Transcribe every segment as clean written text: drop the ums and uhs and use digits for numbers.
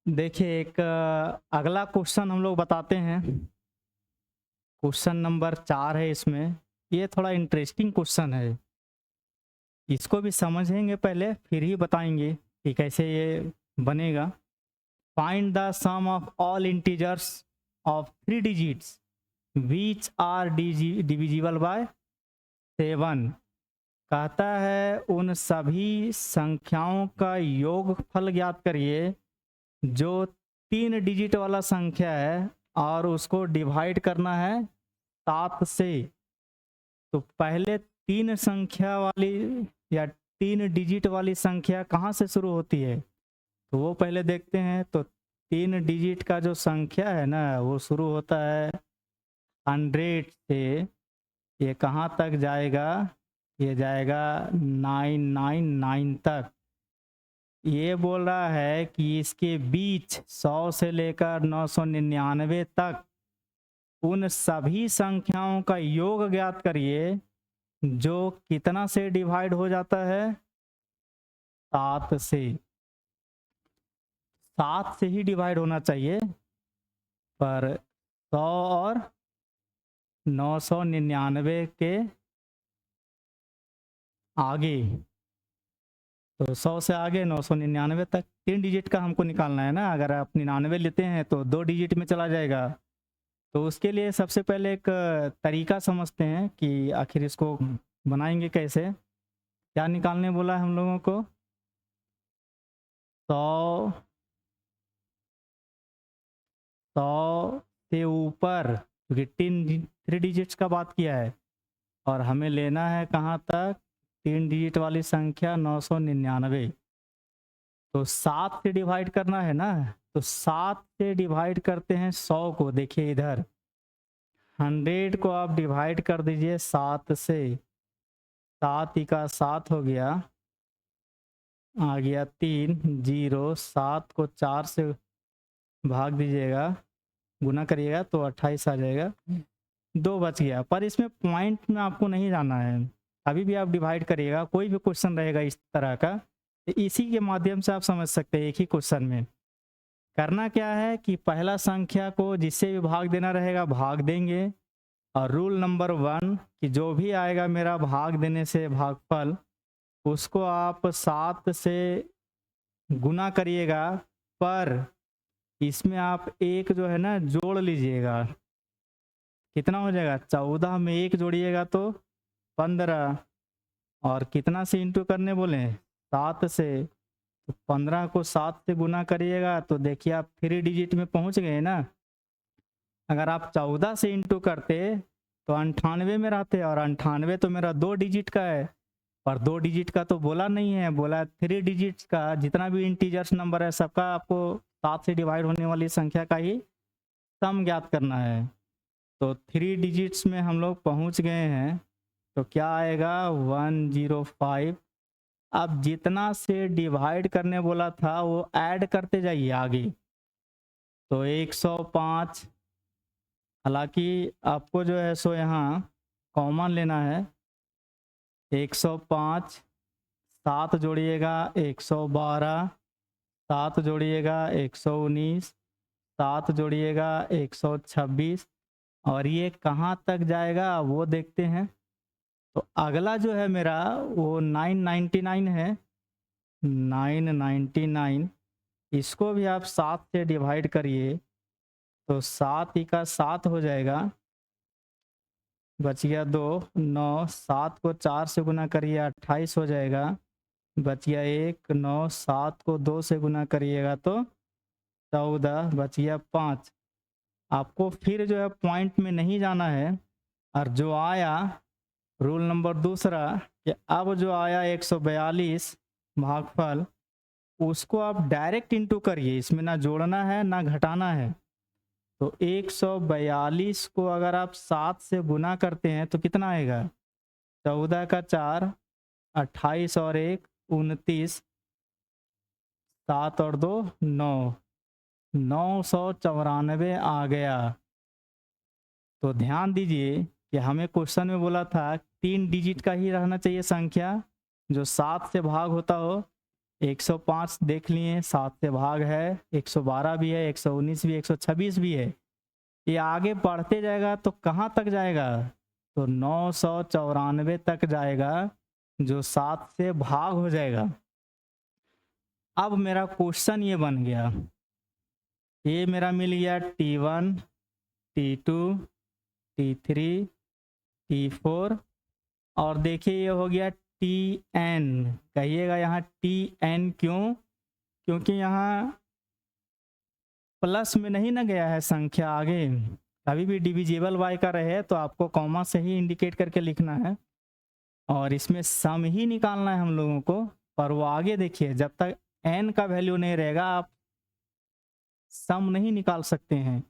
देखिए एक अगला क्वेश्चन हम लोग बताते हैं। क्वेश्चन नंबर 4 है इसमें। ये थोड़ा इंटरेस्टिंग क्वेश्चन है। इसको भी समझेंगे पहले फिर ही बताएंगे कि कैसे ये बनेगा। Find the sum of all integers of 3 digits which are divisible by 7। कहता है उन सभी संख्याओं का योगफल ज्ञात करिए जो 3 डिजिट वाला संख्या है और उसको डिवाइड करना है 7 से। तो पहले 3 संख्या वाली या 3 डिजिट वाली संख्या कहाँ से शुरू होती है तो वो पहले देखते हैं। तो 3 डिजिट का जो संख्या है ना वो शुरू होता है 100 से। ये कहाँ तक जाएगा? ये जाएगा 999 तक। ये बोल रहा है कि इसके बीच 100 से लेकर 999 तक उन सभी संख्याओं का योग ज्ञात करिए जो कितना से डिवाइड हो जाता है 7 से। 7 से ही डिवाइड होना चाहिए पर 100 और 999 के आगे। तो 100 से आगे 999 तक 3 डिजिट का हमको निकालना है ना। अगर आप 99 लेते हैं तो 2 डिजिट में चला जाएगा। तो उसके लिए सबसे पहले एक तरीका समझते हैं कि आखिर इसको बनाएंगे कैसे। क्या निकालने बोला है हम लोगों को? 100 से ऊपर, क्योंकि 3 डिजिट्स का बात किया है और हमें लेना है कहाँ तक? 3 डिजिट वाली संख्या 999। तो 7 से डिवाइड करना है ना। तो 7 से डिवाइड करते हैं 100 को। देखिए इधर 100 को आप डिवाइड कर दीजिए 7 से। 7 ही का 7 हो गया, आ गया 3 0। 7 को 4 से भाग दीजिएगा, गुना करिएगा तो 28 आ जाएगा। 2 बच गया। पर इसमें पॉइंट में आपको नहीं जाना है। अभी भी आप डिवाइड करिएगा, कोई भी क्वेश्चन रहेगा इस तरह का तो इसी के माध्यम से आप समझ सकते हैं। एक ही क्वेश्चन में करना क्या है कि पहला संख्या को जिससे भी भाग देना रहेगा भाग देंगे। और रूल नंबर 1 कि जो भी आएगा मेरा भाग देने से भागफल, उसको आप 7 से गुना करिएगा। पर इसमें आप एक जो है ना जोड़ लीजिएगा। कितना हो जाएगा? 14 में 1 जोड़िएगा तो 15। और कितना से इंटू करने बोले? 7 से। तो 15 को 7 से गुना करिएगा तो देखिए आप 3 डिजिट में पहुंच गए ना। अगर आप 14 से इंटू करते तो 98 में रहते, और 98 तो मेरा 2 डिजिट का है। पर 2 डिजिट का तो बोला नहीं है, बोला 3 डिजिट्स का। जितना भी इंटीजर्स नंबर है सबका आपको 7 से डिवाइड होने वाली संख्या का ही सम ज्ञात करना है। तो 3 डिजिट्स में हम लोग पहुंच गए हैं। तो क्या आएगा? 105। अब जितना से डिवाइड करने बोला था वो ऐड करते जाइए आगे। तो 105, हालांकि आपको जो है सो यहाँ कॉमन लेना है। 105, 7 जोड़िएगा 112, 7 जोड़िएगा 119, 7 जोड़िएगा 126। और ये कहाँ तक जाएगा वो देखते हैं। तो अगला जो है मेरा वो 999 है। 999 इसको भी आप 7 से डिवाइड करिए तो 7 ही का 7 हो जाएगा। बच गया 2 9। 7 को 4 से गुना करिए 28 हो जाएगा। बच गया 1 9। 7 को 2 से गुना करिएगा तो 14। बच गया 5। आपको फिर जो है पॉइंट में नहीं जाना है। और जो आया रूल नंबर 2 कि अब जो आया 142 भागफल, उसको आप डायरेक्ट इंटू करिए। इसमें ना जोड़ना है ना घटाना है। तो 142 को अगर आप 7 से गुना करते हैं तो कितना आएगा? 14 का 4, 28 और 1 29, 7 और 2 9, 994 आ गया। तो ध्यान दीजिए कि हमें क्वेश्चन में बोला था 3 डिजिट का ही रहना चाहिए संख्या जो 7 से भाग होता हो। 105 देख लिए, 7 से भाग है, 112 भी है, 119 भी, 126 भी है। ये आगे बढ़ते जाएगा तो कहाँ तक जाएगा? तो 994 तक जाएगा, जो 7 से भाग हो जाएगा। अब मेरा क्वेश्चन ये बन गया, ये मेरा मिल गया T1, T2, T3, T4 और देखिए ये हो गया Tn। कहिएगा यहाँ Tn क्यों? क्योंकि यहाँ प्लस में नहीं ना गया है संख्या आगे। कभी भी डिविजिबल बाय का रहे तो आपको कॉमा से ही इंडिकेट करके लिखना है और इसमें सम ही निकालना है हम लोगों को। पर वो आगे देखिए, जब तक n का वैल्यू नहीं रहेगा आप सम नहीं निकाल सकते हैं।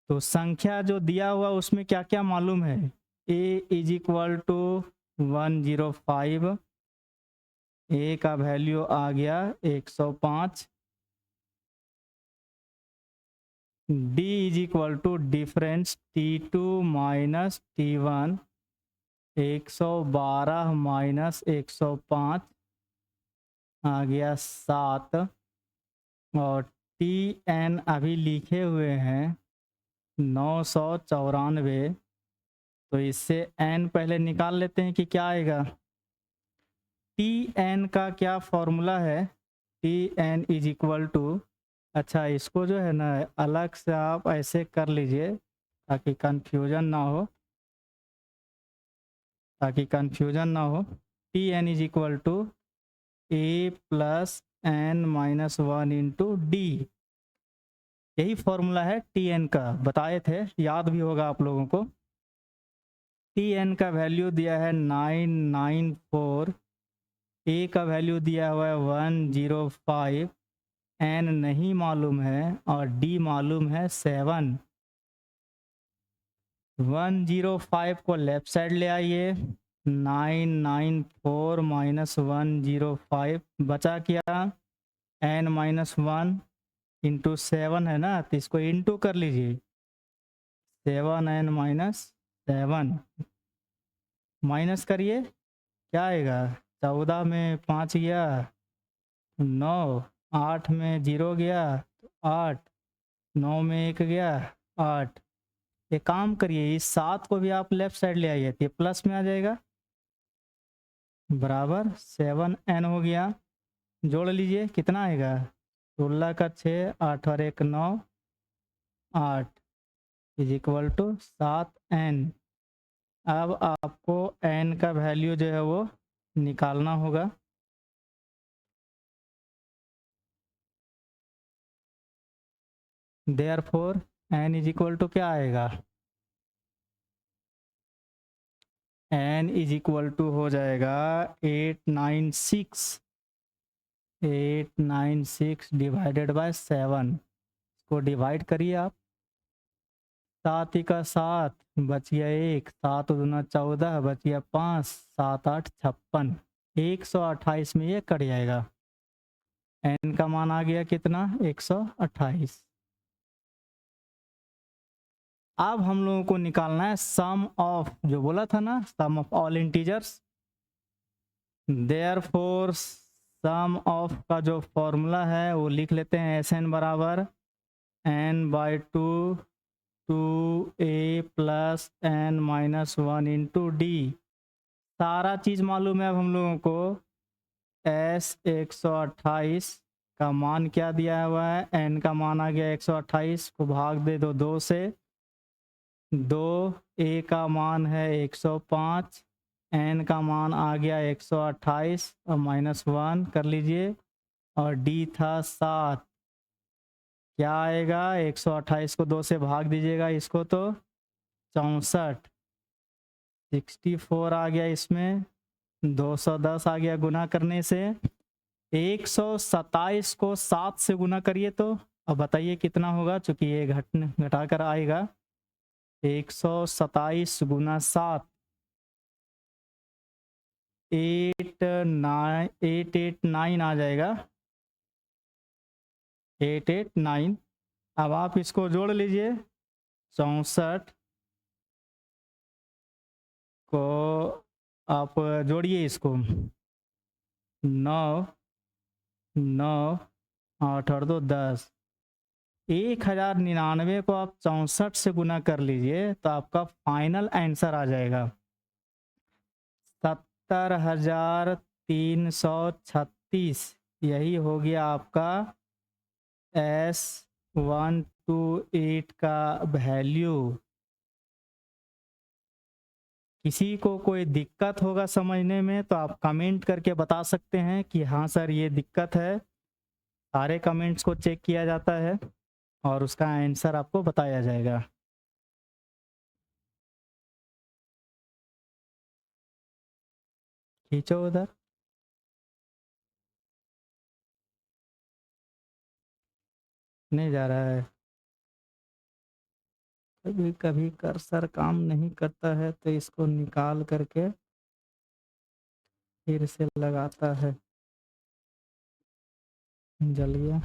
तो संख्या जो दिया हुआ उसमें क्या क्या मालूम है? a is equal to 105, a का वैल्यू आ गया 105, d is equal to difference T2 minus T1, 112 minus 105 आ गया 7 और Tn अभी लिखे हुए हैं 994। तो इससे n पहले निकाल लेते हैं कि क्या आएगा। Tn का क्या फॉर्मूला है? Tn इज इक्वल टू, अच्छा इसको जो है ना अलग से आप ऐसे कर लीजिए ताकि कंफ्यूजन ना हो, Tn is equal to a plus n minus 1 into d. यही फॉर्मूला है Tn का, बताए थे, याद भी होगा आप लोगों को। Tn का वैल्यू दिया है 994, a का वैल्यू दिया हुआ है 105, n नहीं मालूम है और d मालूम है 7। 105 को लेफ्ट साइड ले आइए, 994 माइनस 105 बचा क्या? n माइनस 1 इंटू 7 है ना, तो इसको इंटू कर लीजिए, 7n माइनस 7 माइनस करिए, क्या आएगा? 14 में 5 गया 9, 8 में 0 गया 8, 9 में 1 गया 8। एक काम करिए, इस 7 को भी आप लेफ्ट साइड ले आइए तो ये प्लस में आ जाएगा, बराबर 7n हो गया। जोड़ लीजिए कितना आएगा? 16 का 6, 8 और 1 9, 8 इज इक्वल टू 7n। अब आपको n का वैल्यू जो है वो निकालना होगा। Therefore n is equal to क्या आएगा? n इज इक्वल टू हो जाएगा 896 डिवाइडेड बाय 7। इसको डिवाइड करिए आप, 7 ही का 7 बच गया 1, 7 दूना 14 बच गया 5, 7 8 56, 128 में ये कट जाएगा। n का मान आ गया कितना? 128। अब हम लोगों को निकालना है सम ऑफ, जो बोला था ना sum of all integers. Therefore sum of का जो फॉर्मूला है वो लिख लेते हैं, Sn बराबर n/2 2a plus n minus 1 into D. सारा चीज़ मालूम है अब हम लोगों को। S 128 का मान क्या दिया हुआ है? n का मान आ गया 128 को भाग दे दो 2 से, 2 a का मान है 105, n का मान आ गया 128 और माइनस 1 कर लीजिए और d था 7। क्या आएगा? 128 को 2 से भाग दीजिएगा इसको तो 64, 64 आ गया, इसमें 210 आ गया गुना करने से। 127 को 7 से गुना करिए तो अब बताइए कितना होगा, चूंकि ये घटा कर आएगा। 127 गुना 7 889 आ जाएगा, 889। अब आप इसको जोड़ लीजिए, 64 को आप जोड़िए इसको, 9 9 8 और 2 10, 1099 को आप 64 से गुना कर लीजिए तो आपका फाइनल आंसर आ जाएगा 70,336। यही हो गया आपका S128 का वैल्यू। किसी को कोई दिक्कत होगा समझने में तो आप कमेंट करके बता सकते हैं कि हाँ सर ये दिक्कत है। सारे कमेंट्स को चेक किया जाता है और उसका आंसर आपको बताया जाएगा। खींचो उधर। नहीं जा रहा है। कभी कभी कर्सर काम नहीं करता है तो इसको निकाल करके फिर से लगाता है। जल गया।